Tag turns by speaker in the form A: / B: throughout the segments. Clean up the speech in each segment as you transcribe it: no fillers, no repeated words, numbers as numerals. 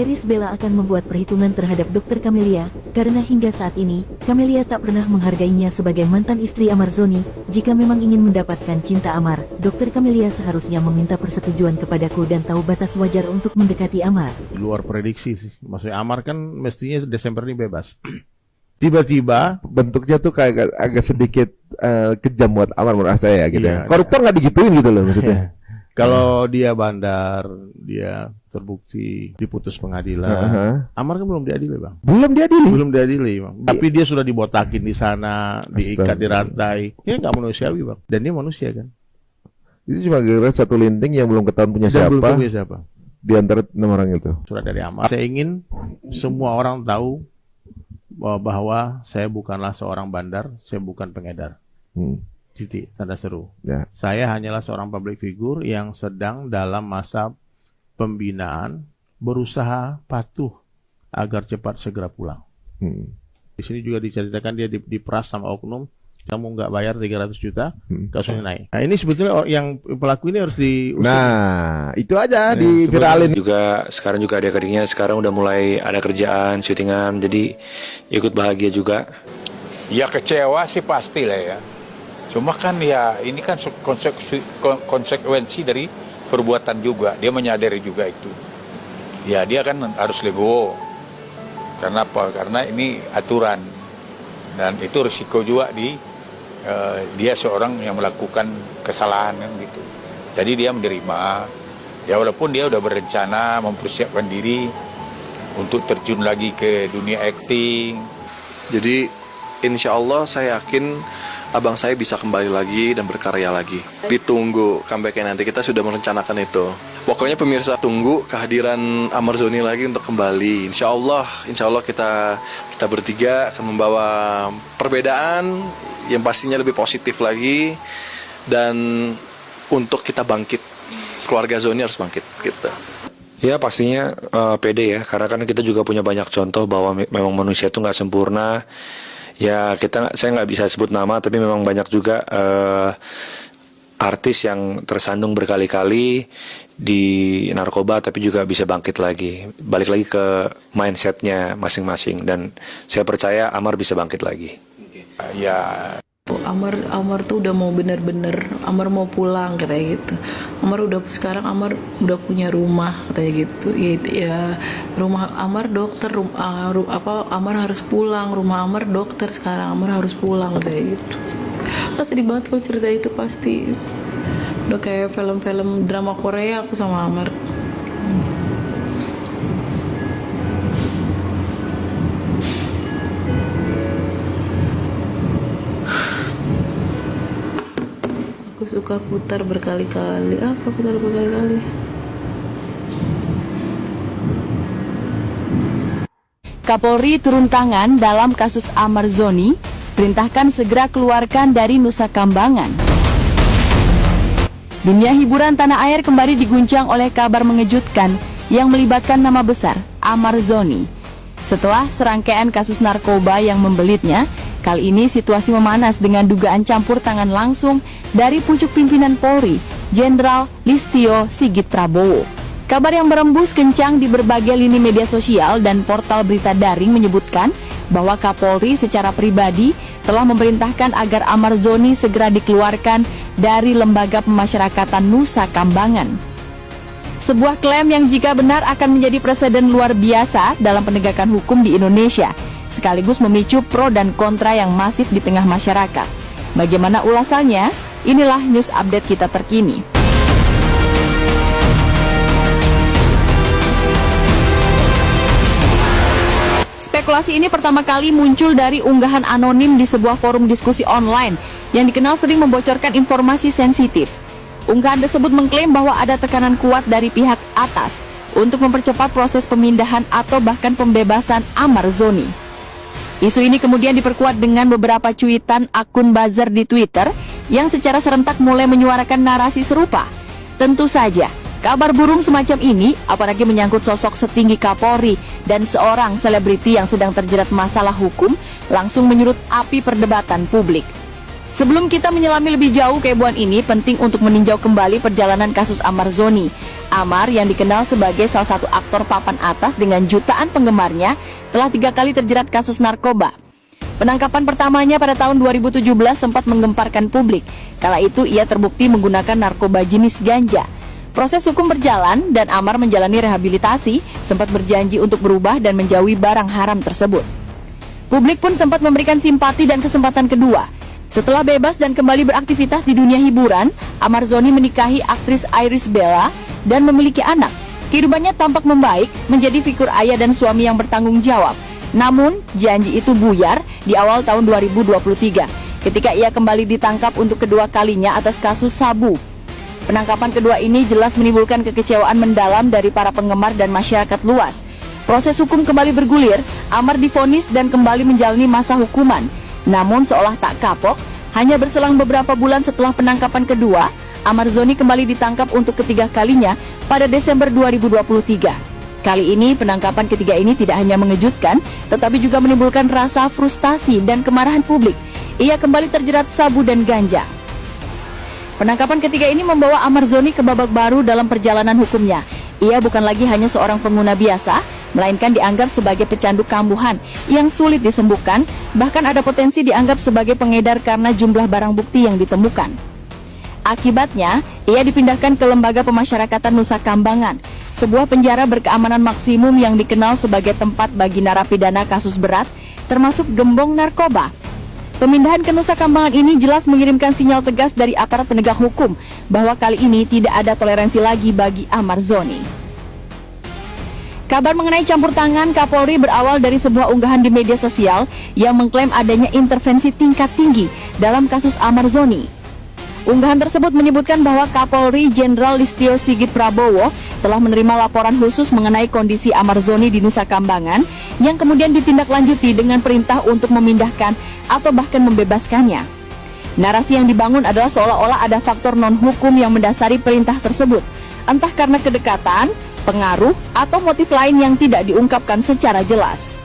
A: Iris Bella akan membuat perhitungan terhadap Dr. Camelia, karena hingga saat ini, Camelia tak pernah menghargainya sebagai mantan istri Amar Zoni. Jika memang ingin mendapatkan cinta Amar, Dr. Camelia seharusnya meminta persetujuan kepadaku dan tahu batas wajar untuk mendekati Amar.
B: Luar prediksi sih. Maksudnya Amar kan mestinya Desember ini bebas. Tiba-tiba
C: bentuknya tuh kayak agak sedikit kejam buat Amar menurut saya gitu ya.
B: Iya,
C: Koruptor nggak digituin gitu loh maksudnya.
B: kalau dia bandar, dia terbukti diputus pengadilan. Amar kan belum diadili, Bang.
C: Belum diadili.
B: Belum diadili, Bang. Tapi dia sudah dibotakin di sana, diikat di rantai. Ini nggak manusiawi, Bang. Dan dia manusia kan.
C: Itu cuma gara satu linting yang belum ketahuan punya
B: Dan
C: siapa.
B: belum tahu dia siapa.
C: Di antara 6 orang itu.
B: Surat dari Amar. Saya ingin semua orang tahu bahwa saya bukanlah seorang bandar, saya bukan pengedar. Titik, tanda seru.
C: Ya.
B: Saya hanyalah seorang public figure yang sedang dalam masa pembinaan, berusaha patuh agar cepat segera pulang. Di sini juga diceritakan dia diperas sama oknum, kamu nggak bayar 300 juta, kasusnya naik. Nah ini sebetulnya yang pelaku ini harus diusut.
C: Nah, itu aja diviralin.
D: Juga sekarang juga adik-adiknya sekarang udah mulai ada kerjaan, syutingan, jadi ikut bahagia juga.
E: Ya kecewa sih pastilah ya. Cuma kan ya ini kan konsekuensi dari perbuatan juga. Dia menyadari juga itu. Ya dia kan harus legowo. Karena apa? Karena ini aturan. Dan itu risiko juga dia seorang yang melakukan kesalahan kan gitu. Jadi dia menerima. Ya walaupun dia udah berencana mempersiapkan diri untuk terjun lagi ke dunia acting.
F: Jadi insya Allah saya yakin abang saya bisa kembali lagi dan berkarya lagi. Ditunggu comeback-nya nanti, kita sudah merencanakan itu. Pokoknya pemirsa tunggu kehadiran Amar Zoni lagi untuk kembali. Insya Allah kita bertiga akan membawa perbedaan yang pastinya lebih positif lagi, dan untuk kita bangkit, keluarga Zoni harus bangkit gitu.
D: Ya pastinya pede ya, karena kan kita juga punya banyak contoh bahwa memang manusia itu nggak sempurna. Ya saya nggak bisa sebut nama, tapi memang banyak juga artis yang tersandung berkali-kali di narkoba, tapi juga bisa bangkit lagi, balik lagi ke mindsetnya masing-masing, dan saya percaya Amar bisa bangkit lagi.
E: Ya
G: Amar tuh udah mau bener-bener, Amar mau pulang katanya gitu. Sekarang Amar udah punya rumah katanya gitu. Ya rumah Amar dokter, Amar harus pulang, rumah Amar dokter sekarang, Amar harus pulang katanya gitu. Sedih banget kalau cerita itu, pasti udah kayak film-film drama Korea aku sama Amar. Aku suka putar berkali-kali. Apa putar berkali-kali?
H: Kapolri turun tangan dalam kasus Amar Zoni, perintahkan segera keluarkan dari Nusa Kambangan. Dunia hiburan tanah air kembali diguncang oleh kabar mengejutkan yang melibatkan nama besar Amar Zoni. Setelah serangkaian kasus narkoba yang membelitnya, kali ini situasi memanas dengan dugaan campur tangan langsung dari pucuk pimpinan Polri, Jenderal Listio Sigit Prabowo. Kabar yang berembus kencang di berbagai lini media sosial dan portal berita daring menyebutkan bahwa Kapolri secara pribadi telah memerintahkan agar Amar Zoni segera dikeluarkan dari Lembaga Pemasyarakatan Nusa Kambangan. Sebuah klaim yang jika benar akan menjadi preseden luar biasa dalam penegakan hukum di Indonesia, sekaligus memicu pro dan kontra yang masif di tengah masyarakat. Bagaimana ulasannya? Inilah news update kita terkini. Spekulasi ini pertama kali muncul dari unggahan anonim di sebuah forum diskusi online yang dikenal sering membocorkan informasi sensitif. Unggahan tersebut mengklaim bahwa ada tekanan kuat dari pihak atas untuk mempercepat proses pemindahan atau bahkan pembebasan Amar Zoni. Isu ini kemudian diperkuat dengan beberapa cuitan akun buzzer di Twitter yang secara serentak mulai menyuarakan narasi serupa. Tentu saja, kabar burung semacam ini, apalagi menyangkut sosok setinggi Kapolri dan seorang selebriti yang sedang terjerat masalah hukum, langsung menyurut api perdebatan publik. Sebelum kita menyelami lebih jauh kehebohan ini, penting untuk meninjau kembali perjalanan kasus Amar Zoni. Amar yang dikenal sebagai salah satu aktor papan atas dengan jutaan penggemarnya telah 3 kali terjerat kasus narkoba. Penangkapan pertamanya pada tahun 2017 sempat menggemparkan publik. Kala itu ia terbukti menggunakan narkoba jenis ganja. Proses hukum berjalan dan Amar menjalani rehabilitasi, sempat berjanji untuk berubah dan menjauhi barang haram tersebut. Publik pun sempat memberikan simpati dan kesempatan kedua. Setelah bebas dan kembali beraktivitas di dunia hiburan, Amar Zoni menikahi aktris Iris Bella dan memiliki anak. Kehidupannya tampak membaik, menjadi figur ayah dan suami yang bertanggung jawab. Namun, janji itu buyar di awal tahun 2023 ketika ia kembali ditangkap untuk kedua kalinya atas kasus sabu. Penangkapan kedua ini jelas menimbulkan kekecewaan mendalam dari para penggemar dan masyarakat luas. Proses hukum kembali bergulir, Amar divonis dan kembali menjalani masa hukuman. Namun seolah tak kapok, hanya berselang beberapa bulan setelah penangkapan kedua, Amar Zoni kembali ditangkap untuk ketiga kalinya pada Desember 2023. Kali ini penangkapan ketiga ini tidak hanya mengejutkan, tetapi juga menimbulkan rasa frustasi dan kemarahan publik. Ia kembali terjerat sabu dan ganja. Penangkapan ketiga ini membawa Amar Zoni ke babak baru dalam perjalanan hukumnya. Ia bukan lagi hanya seorang pengguna biasa, melainkan dianggap sebagai pecandu kambuhan yang sulit disembuhkan, bahkan ada potensi dianggap sebagai pengedar karena jumlah barang bukti yang ditemukan. Akibatnya, ia dipindahkan ke Lembaga Pemasyarakatan Nusa Kambangan, sebuah penjara berkeamanan maksimum yang dikenal sebagai tempat bagi narapidana kasus berat, termasuk gembong narkoba. Pemindahan ke Nusa Kambangan ini jelas mengirimkan sinyal tegas dari aparat penegak hukum bahwa kali ini tidak ada toleransi lagi bagi Amar Zoni. Kabar mengenai campur tangan Kapolri berawal dari sebuah unggahan di media sosial yang mengklaim adanya intervensi tingkat tinggi dalam kasus Amar Zoni. Unggahan tersebut menyebutkan bahwa Kapolri Jenderal Listio Sigit Prabowo telah menerima laporan khusus mengenai kondisi Amar Zoni di Nusa Kambangan yang kemudian ditindaklanjuti dengan perintah untuk memindahkan atau bahkan membebaskannya. Narasi yang dibangun adalah seolah-olah ada faktor non-hukum yang mendasari perintah tersebut, entah karena kedekatan, pengaruh, atau motif lain yang tidak diungkapkan secara jelas.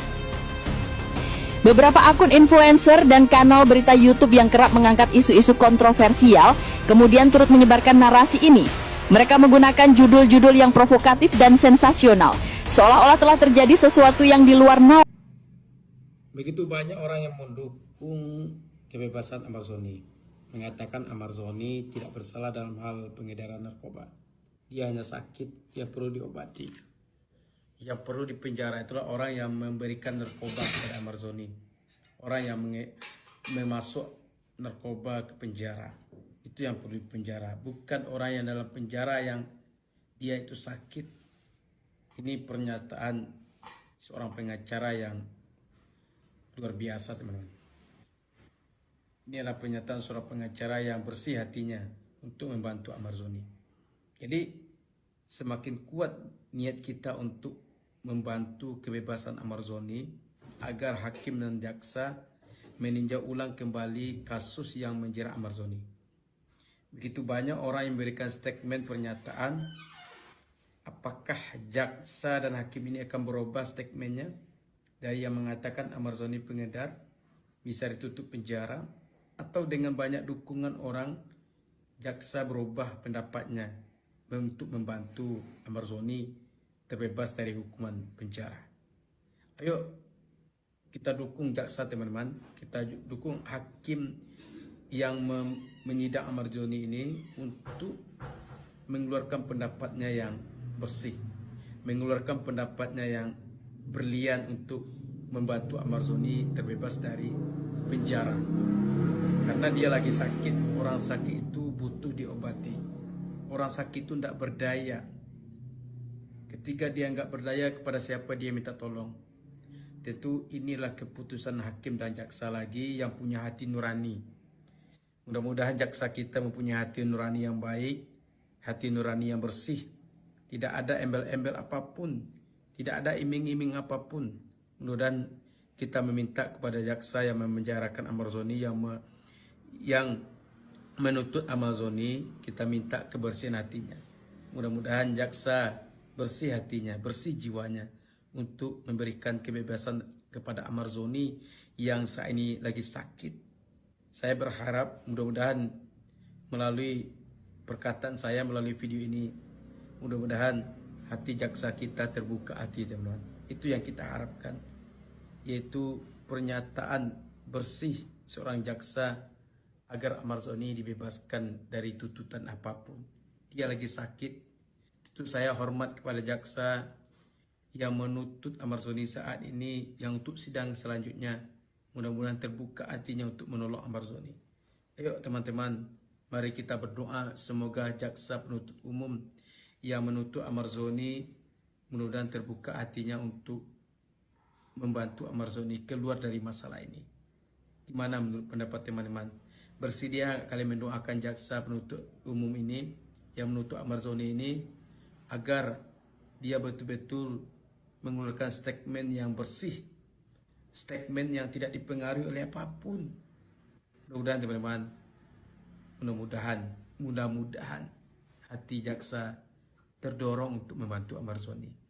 H: Beberapa akun influencer dan kanal berita YouTube yang kerap mengangkat isu-isu kontroversial kemudian turut menyebarkan narasi ini. Mereka menggunakan judul-judul yang provokatif dan sensasional, seolah-olah telah terjadi sesuatu yang di luar nalar.
I: Begitu banyak orang yang mendukung kebebasan Amar Zoni, mengatakan Amar Zoni tidak bersalah dalam hal pengedaran narkoba. Dia hanya sakit, dia perlu diobati. Yang perlu dipenjara itulah orang yang memberikan narkoba kepada Amar Zoni. Orang yang memasuk narkoba ke penjara. Itu yang perlu dipenjara. Bukan orang yang dalam penjara yang dia itu sakit. Ini pernyataan seorang pengacara yang luar biasa, teman-teman. Ini adalah pernyataan seorang pengacara yang bersih hatinya untuk membantu Amar Zoni. Jadi semakin kuat niat kita untuk membantu kebebasan Amar Zoni agar hakim dan jaksa meninjau ulang kembali kasus yang menjerat Amar Zoni. Begitu banyak orang yang memberikan statement pernyataan, apakah jaksa dan hakim ini akan berubah statementnya dari yang mengatakan Amar Zoni pengedar bisa ditutup penjara, atau dengan banyak dukungan orang jaksa berubah pendapatnya untuk membantu Amar Zoni terbebas dari hukuman penjara. Ayo kita dukung jaksa, teman-teman. Kita dukung hakim yang menyidang Amar Zoni ini untuk mengeluarkan pendapatnya yang bersih, mengeluarkan pendapatnya yang berlian untuk membantu Amar Zoni terbebas dari penjara. Karena dia lagi sakit. Orang sakit itu butuh diobati. Orang sakit itu tidak berdaya. Ketika dia nggak berdaya, kepada siapa dia minta tolong? Tentu inilah keputusan hakim dan jaksa lagi yang punya hati nurani. Mudah-mudahan jaksa kita mempunyai hati nurani yang baik, hati nurani yang bersih. Tidak ada embel-embel apapun, tidak ada iming-iming apapun. Mudah-mudahan kita meminta kepada jaksa yang memenjarakan Amar Zoni, yang menuntut Amar Zoni, kita minta kebersihan hatinya. Mudah-mudahan jaksa bersih hatinya, bersih jiwanya untuk memberikan kebebasan kepada Amar Zoni yang saat ini lagi sakit. Saya berharap mudah-mudahan melalui perkataan saya, melalui video ini, mudah-mudahan hati jaksa kita terbuka hati, teman-teman. Itu yang kita harapkan, yaitu pernyataan bersih seorang jaksa agar Ahmad Zoni dibebaskan dari tuntutan apapun. Dia lagi sakit. Itu saya hormat kepada jaksa yang menuntut Ahmad Zoni saat ini, yang untuk sidang selanjutnya mudah-mudahan terbuka hatinya untuk menolak Ahmad Zoni. Ayo teman-teman, mari kita berdoa semoga jaksa penuntut umum yang menuntut Ahmad Zoni mudah-mudahan terbuka hatinya untuk membantu Ahmad Zoni keluar dari masalah ini. Gimana menurut pendapat teman-teman? Bersedia kalian mendoakan jaksa penuntut umum ini yang menuntut Ahmad Zoni ini agar dia betul-betul mengeluarkan statement yang bersih, statement yang tidak dipengaruhi oleh apapun. Mudah-mudahan teman-teman, mudah-mudahan hati jaksa terdorong untuk membantu Ahmad Zoni.